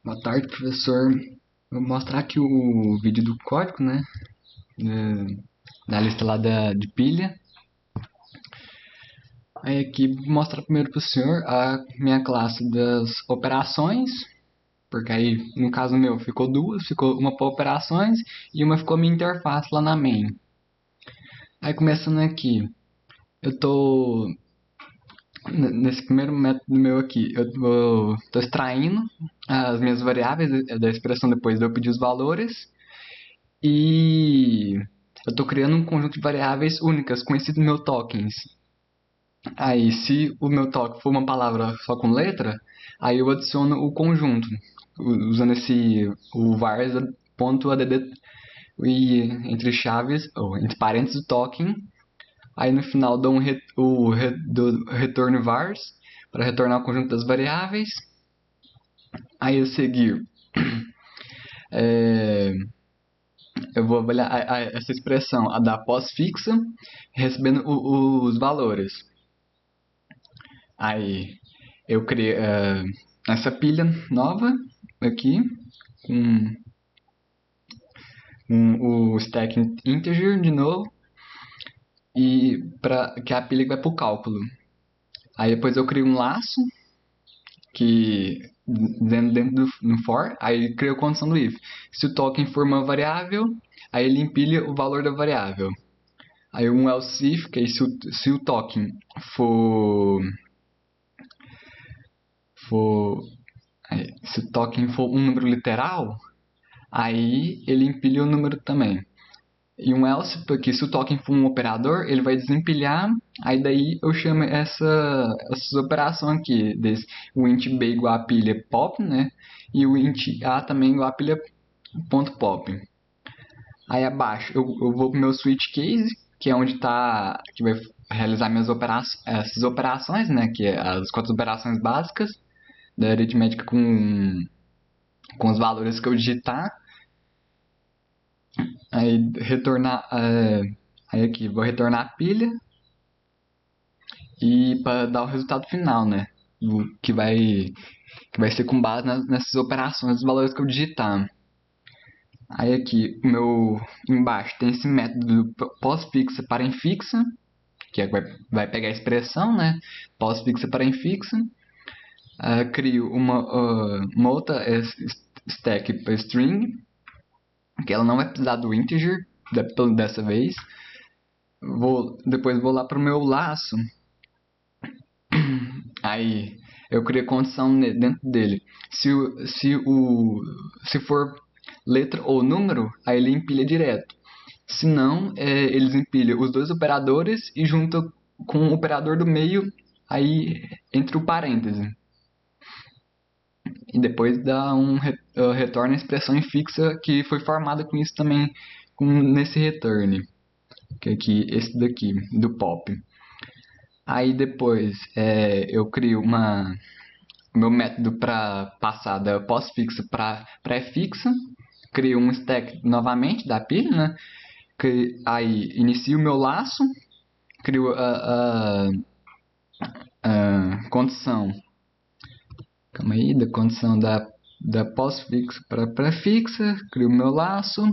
Boa tarde, professor. Vou mostrar aqui o vídeo do código, né? Da lista lá de pilha. Aí aqui vou mostrar primeiro para o senhor a minha classe das operações, porque aí no caso meu ficou duas, ficou uma para operações e uma ficou minha interface lá na main. Aí começando aqui, eu tô nesse primeiro método meu aqui, tô extraindo as minhas variáveis da expressão depois de eu pedir os valores. E eu estou criando um conjunto de variáveis únicas com esse meu tokens. Aí, se o meu token for uma palavra só com letra, aí eu adiciono o conjunto, usando o vars.add e entre chaves, ou entre parênteses o token. Aí no final dou do retorno vars para retornar o conjunto das variáveis. Aí a seguir, é, eu vou avaliar essa expressão, a da pós-fixa, recebendo os valores. Aí eu criei essa pilha nova aqui, com o stack integer de novo, e que é a pilha que vai para o cálculo. Aí depois eu crio um laço, que dentro do for, aí crio a condição do if. Se o token for uma variável, aí ele empilha o valor da variável. Aí um else if, que aí se o token for for se o token for um número literal, aí ele empilha o número também. E um else, porque se o token for um operador, ele vai desempilhar, aí daí eu chamo essas operações aqui, o int b igual a pilha pop, né? E o int a também igual a pilha ponto .pop. Aí abaixo eu vou pro meu switch case, que é onde que vai realizar essas operações, né? Que é as 4 operações básicas da aritmética com os valores que eu digitar. Aí retornar. Aí aqui, vou retornar a pilha. E para dar o resultado final, né? Que vai ser com base nessas operações, os valores que eu digitar. Aí aqui, embaixo tem esse método pós-fixa para infixa, que vai pegar a expressão, né? Pós-fixa para infixa. Crio uma outra stack para string, que ela não vai precisar do integer dessa vez. Depois vou lá para o meu laço. Aí eu criei a condição dentro dele. Se for letra ou número, aí ele empilha direto. Se não, eles empilham os dois operadores e junta com o operador do meio aí entre o parêntese. E depois dá retorna a expressão fixa que foi formada com isso também nesse return. Que é aqui, esse daqui, do pop. Aí depois eu crio o meu método para passar da pós-fixa para pré-fixa. Crio um stack novamente da pilha, né? Aí inicio o meu laço, crio a condição. Calma aí, da condição da pós-fixa para pré-fixa, crio o meu laço.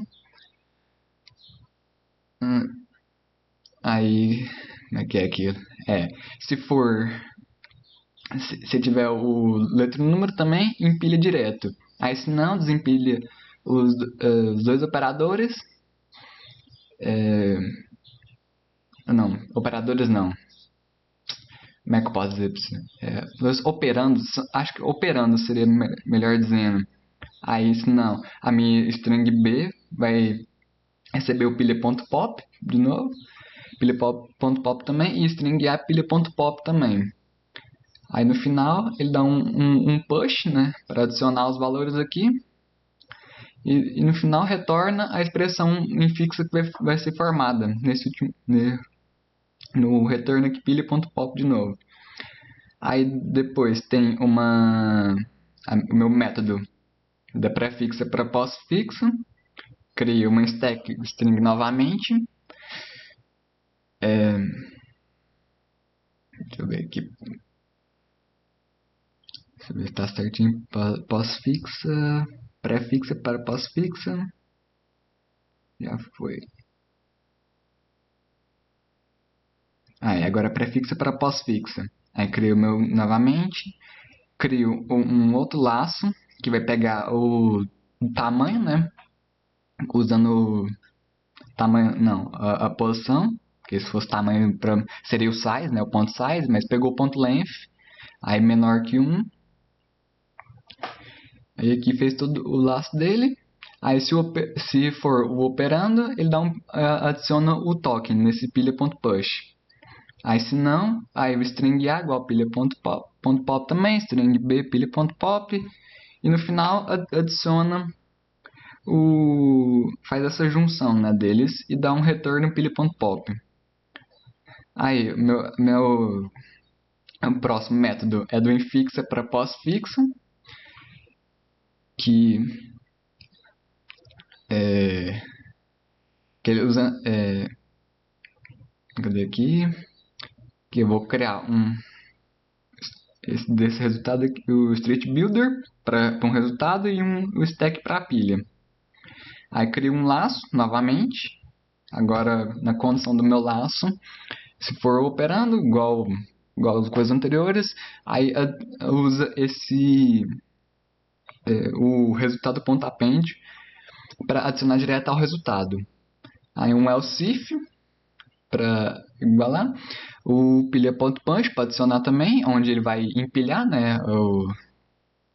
Aí, como é que é aquilo? Se for se tiver o letra e o número também, empilha direto. Aí se não, desempilha os dois operadores. Não, operadores não. Como é que eu posso dizer para você? Os operandos, acho que operando seria melhor dizendo. Aí se não, a minha string B vai receber o pilha.pop de novo. Pilha.pop também. E string A pilha.pop também. Aí no final ele dá um push, né, para adicionar os valores aqui. E no final retorna a expressão infixa que vai ser formada no return aqui pilha.pop de novo. Aí depois tem o meu método da pré-fixa para pós-fixa. Crio uma stack string novamente. Deixa eu ver aqui. Deixa eu ver se tá certinho. Pós-fixa. Pré-fixa para pós-fixa. Já foi. Aí, agora pré-fixa para pós-fixa. Aí crio meu novamente. Crio um outro laço que vai pegar o tamanho, né? Usando o tamanho, não, a posição. Porque se fosse tamanho seria o size, né? O ponto size, mas pegou o ponto length. Aí menor que 1. Aí aqui fez todo o laço dele. Aí se for o operando, ele adiciona o token nesse pilha.push. Aí se não, aí o string A igual pilha.pop também, string B pilha.pop. E no final adiciona faz essa junção, né, deles e dá um retorno pilha.pop. Aí o próximo método é do infixa para pós-fixa, que que ele usa cadê aqui? Que eu vou criar desse resultado aqui, o Street Builder para um resultado e o stack para a pilha. Aí crio um laço novamente. Agora na condição do meu laço, se for operando igual as coisas anteriores, aí usa o resultado.append para adicionar direto ao resultado. Aí um else if para igualar. O pilha.punch para adicionar também, onde ele vai empilhar, né,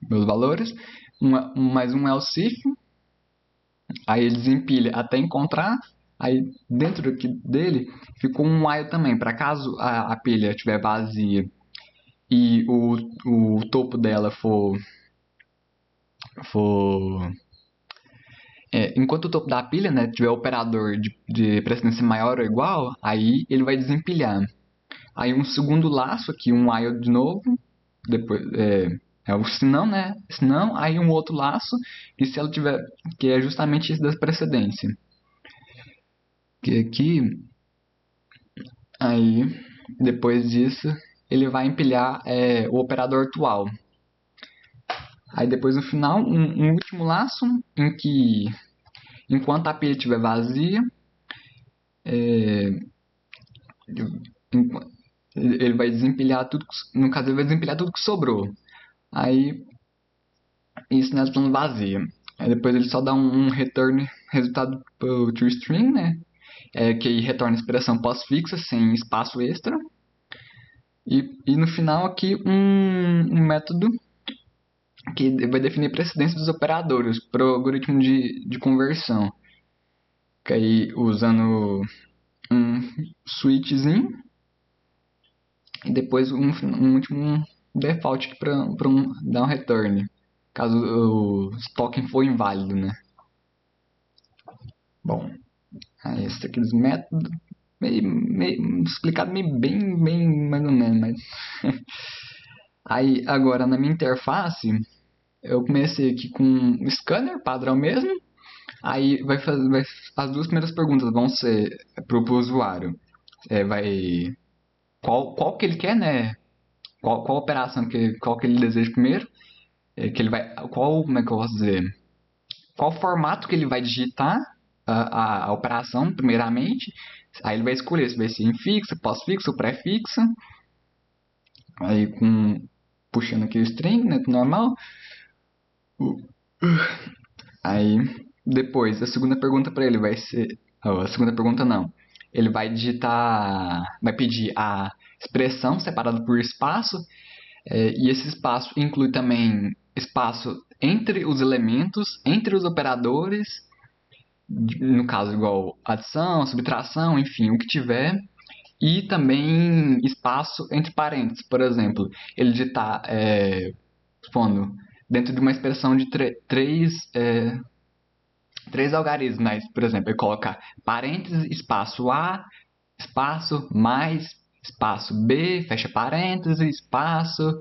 meus valores. Mais um else if. Aí ele desempilha até encontrar. Aí dentro aqui dele ficou um while também, para caso a pilha estiver vazia e o topo dela for enquanto o topo da pilha, né, tiver operador de precedência maior ou igual, aí ele vai desempilhar. Aí um segundo laço aqui, um while de novo, depois o senão, né? Senão, aí um outro laço, e se ela tiver, que é justamente esse da precedência. Que aqui, aí depois disso, ele vai empilhar o operador atual. Aí depois no final, um último laço em que, enquanto a pilha estiver vazia, ele vai desempilhar tudo, no caso ele vai desempilhar tudo que sobrou. Aí isso nessa plano vazia. Aí depois ele só dá um return resultado pro toString, né? Que retorna a expressão pós-fixa sem espaço extra. E no final aqui um método que vai definir a precedência dos operadores para o algoritmo de conversão. Que aí usando um switchzinho e depois um último default para dar um return, caso o token for inválido, né? Bom, aí esse aqui dos métodos, explicado bem mais ou menos, mas... Aí agora na minha interface, eu comecei aqui com um scanner padrão mesmo. Aí as duas primeiras perguntas vão ser para o usuário. Qual que ele quer, né? Qual operação qual que ele deseja primeiro? Que ele vai, como é que eu posso dizer? Qual formato que ele vai digitar a operação, primeiramente. Aí ele vai escolher se vai ser infixa, pós-fixa ou pré-fixa. Aí puxando aqui o string, né? Normal. Aí depois, a segunda pergunta para ele vai ser... A segunda pergunta não. Ele vai vai pedir a expressão separada por espaço. E esse espaço inclui também espaço entre os elementos, entre os operadores, no caso igual adição, subtração, enfim, o que tiver. E também espaço entre parênteses, por exemplo, ele digitar, supondo, dentro de uma expressão de três algarismos, né? Por exemplo, ele coloca parênteses, espaço A, espaço, mais, espaço B, fecha parênteses, espaço,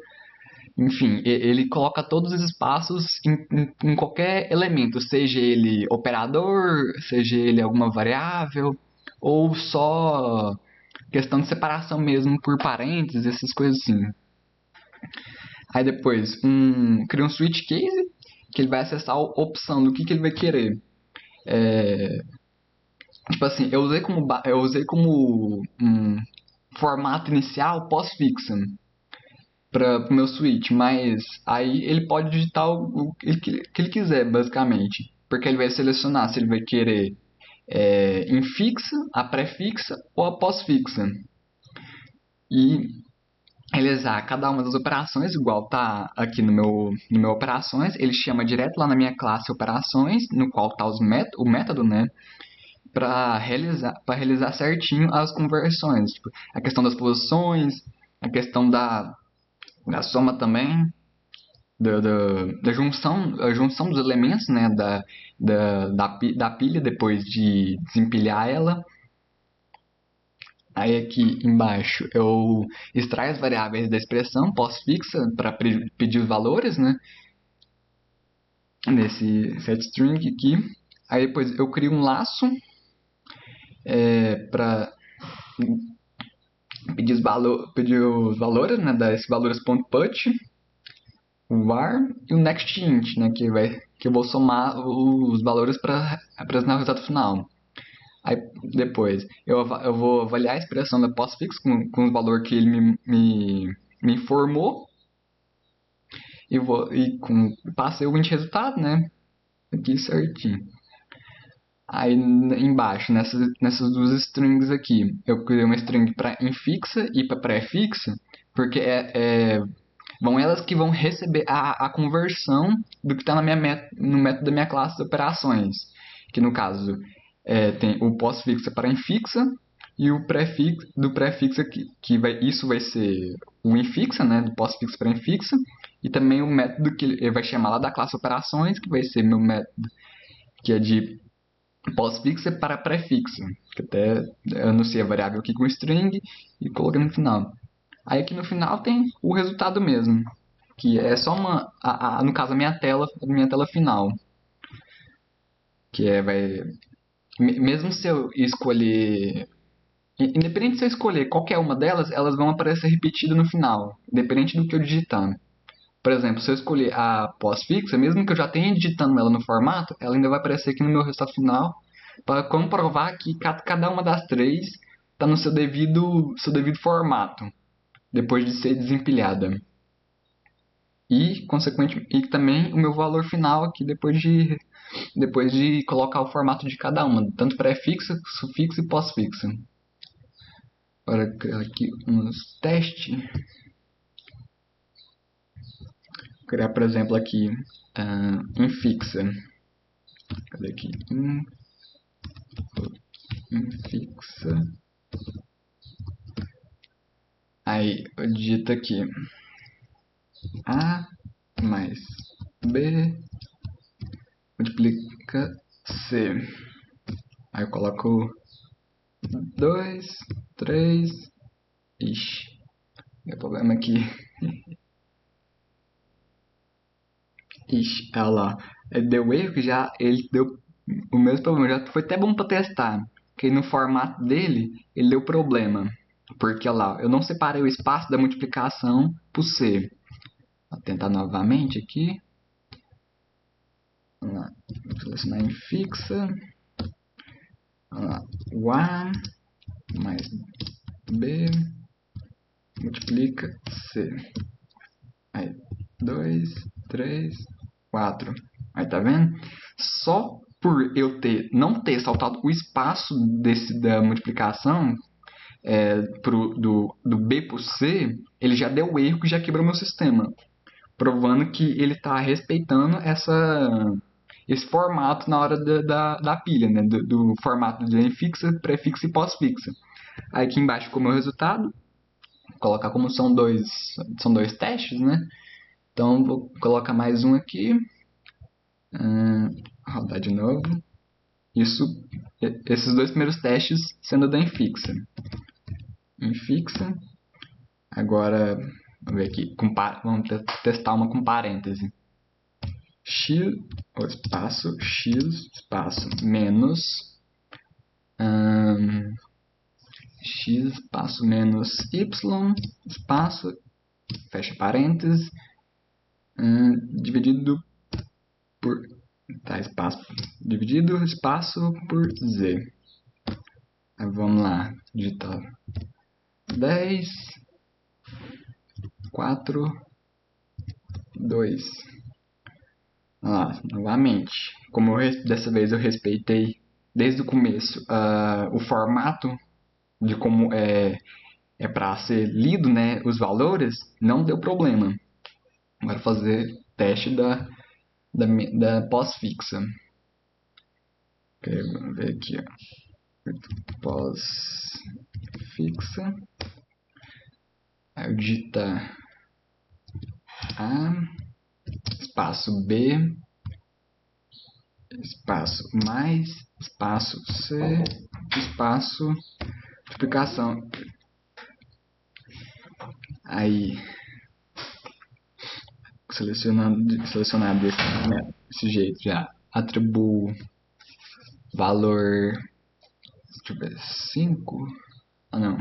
enfim, ele coloca todos os espaços em qualquer elemento, seja ele operador, seja ele alguma variável, ou só questão de separação mesmo por parênteses, essas coisas assim. Aí depois, cria um switch case, que ele vai acessar a opção do que ele vai querer. Tipo assim, eu usei como formato inicial postfixing para o meu switch, mas aí ele pode digitar que ele quiser, basicamente. Porque ele vai selecionar se ele vai querer infixa, a pré-fixa ou a pós-fixa. E realizar cada uma das operações, igual tá aqui no meu operações, ele chama direto lá na minha classe operações, no qual tá o método, né? Para realizar certinho as conversões. Tipo, a questão das posições, a questão da soma também, da junção, a junção dos elementos, né? Da pilha depois de desempilhar ela. Aí aqui embaixo eu extraio as variáveis da expressão pós-fixa para pedir os valores, né? Nesse setString aqui. Aí depois eu crio um laço para pedir os valores, né? Desse valores.put, o var e o nextInt, né? Que eu vou somar os valores para apresentar o resultado final. Aí depois eu vou avaliar a expressão da postfix com o valor que ele me informou passei o int resultado, né? Aqui certinho. Aí embaixo, nessas duas strings aqui, eu criei uma string para infixa e para pré-fixa, porque vão elas que vão receber a conversão do que está no método da minha classe de operações. Que no caso tem o pós-fixa para infixa e o pré-fixa isso vai ser o infixa, né, do pós-fixa para infixa, e também o método que ele vai chamar lá da classe operações, que vai ser meu método que é de pós-fixa para pré-fixa, que até eu anunciei a variável aqui com string e coloquei no final. Aí aqui no final tem o resultado mesmo, que é só no caso a minha tela final, que mesmo se eu escolher, independente se eu escolher qualquer uma delas, elas vão aparecer repetidas no final, independente do que eu digitar. Por exemplo, se eu escolher a pós-fixa, mesmo que eu já tenha digitando ela no formato, ela ainda vai aparecer aqui no meu resultado final para comprovar que cada uma das três está no seu devido formato, depois de ser desempilhada. E, consequentemente, e também o meu valor final aqui depois de colocar o formato de cada uma, tanto pré-fixa, sufixo e pós-fixa. Agora aqui uns testes. Vou criar, por exemplo, aqui infixa. Cadê aqui? Infixa. Aí eu digito aqui A mais B multiplica C. Aí eu coloco 2, 3. Ixi, deu problema aqui. Ixi, olha lá. Ele deu erro que já ele deu o mesmo problema. Já foi até bom para testar. Porque no formato dele, ele deu problema. Porque, olha lá, eu não separei o espaço da multiplicação por C. Vou tentar novamente aqui. Vamos lá. Vou selecionar em fixa. Vamos lá. O A mais B multiplica C. Aí, 2, 3, 4. Aí, tá vendo? Só por eu não ter saltado o espaço da multiplicação do B para o C, ele já deu erro que já quebrou meu sistema. Provando que ele está respeitando esse formato na hora da pilha, né? Do formato de infixa, pré-fixa e pós-fixa. Aí aqui embaixo ficou meu resultado. Vou colocar como são dois testes, né? Então vou colocar mais um aqui. Rodar de novo. Esses dois primeiros testes sendo da infixa. Infixa. Agora, vamos ver aqui. Vamos testar uma com parêntese. X, espaço, menos x, espaço, menos y, espaço, fecha parênteses, dividido por... Tá, espaço dividido, espaço por Z. Aí vamos lá, digitar 10, 4, 2. Novamente, como dessa vez eu respeitei desde o começo o formato de como é para ser lido, né, os valores, não deu problema. Agora fazer teste da pós-fixa. Vamos ver aqui, ó. Pós-fixa. Aí eu digitar A, espaço B, espaço mais, espaço C, espaço multiplicação. Aí, selecionado desse jeito, já atribuo valor, deixa eu ver, 5, não,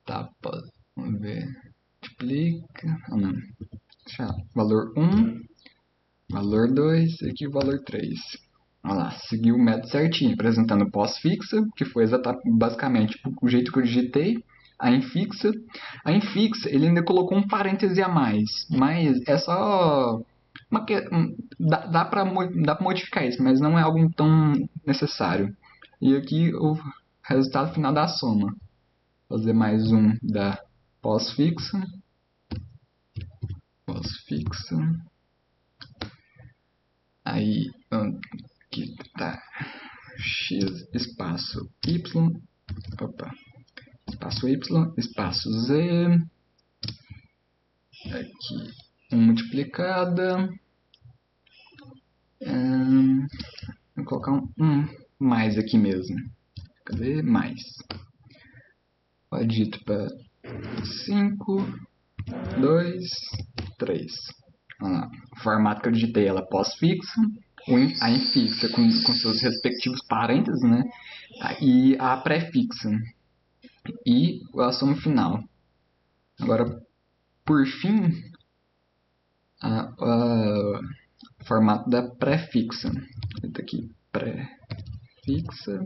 tá, vamos ver, multiplica, não, deixa valor 1, valor 2, aqui o valor 3. Olha lá, seguiu o método certinho, apresentando pós-fixa, que foi basicamente o jeito que eu digitei, a infixa. A infixa, ele ainda colocou um parêntese a mais, mas é só... dá para modificar isso, mas não é algo tão necessário. E aqui o resultado final da soma. Fazer mais um da pós-fixa. Pós-fixa. Aí, aqui tá x espaço y, espaço y, espaço z, aqui 1 multiplicada, vou colocar um mais aqui mesmo, cadê mais? Dito para 5, 2, 3. O formato que eu digitei ela pós-fixa, a infixa com seus respectivos parênteses, né? E a pré-fixa e a soma final. Agora, por fim, o formato da pré-fixa. Aqui, pré-fixa.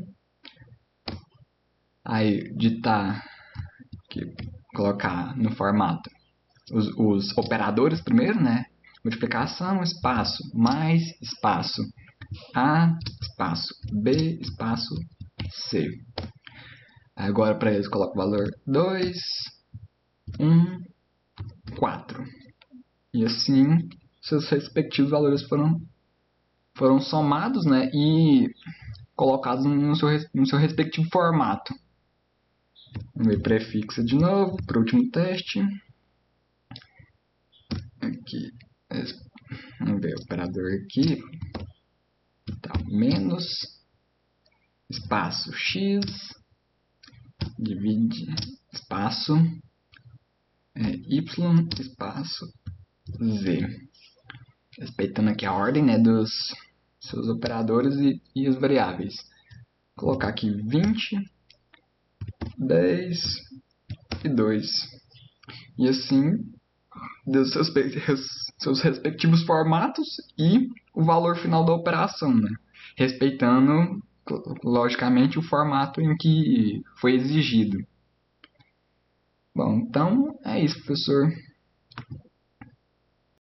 Aí, digitar, aqui, colocar no formato os operadores primeiro, né? Multiplicação, espaço, mais, espaço, A, espaço, B, espaço, C. Agora para eles coloco o valor 2, 1, 4. E assim, seus respectivos valores foram somados, né? E colocados no seu respectivo formato. Vamos ver prefixo de novo, para o último teste. Aqui, vamos ver o operador aqui. Tá, menos, espaço x, divide, espaço, y, espaço, z. Respeitando aqui a ordem, né, dos seus operadores e as variáveis. Vou colocar aqui 20, 10 e 2. E assim, deu seus respectivos formatos e o valor final da operação, né? Respeitando, logicamente, o formato em que foi exigido. Bom, então é isso, professor.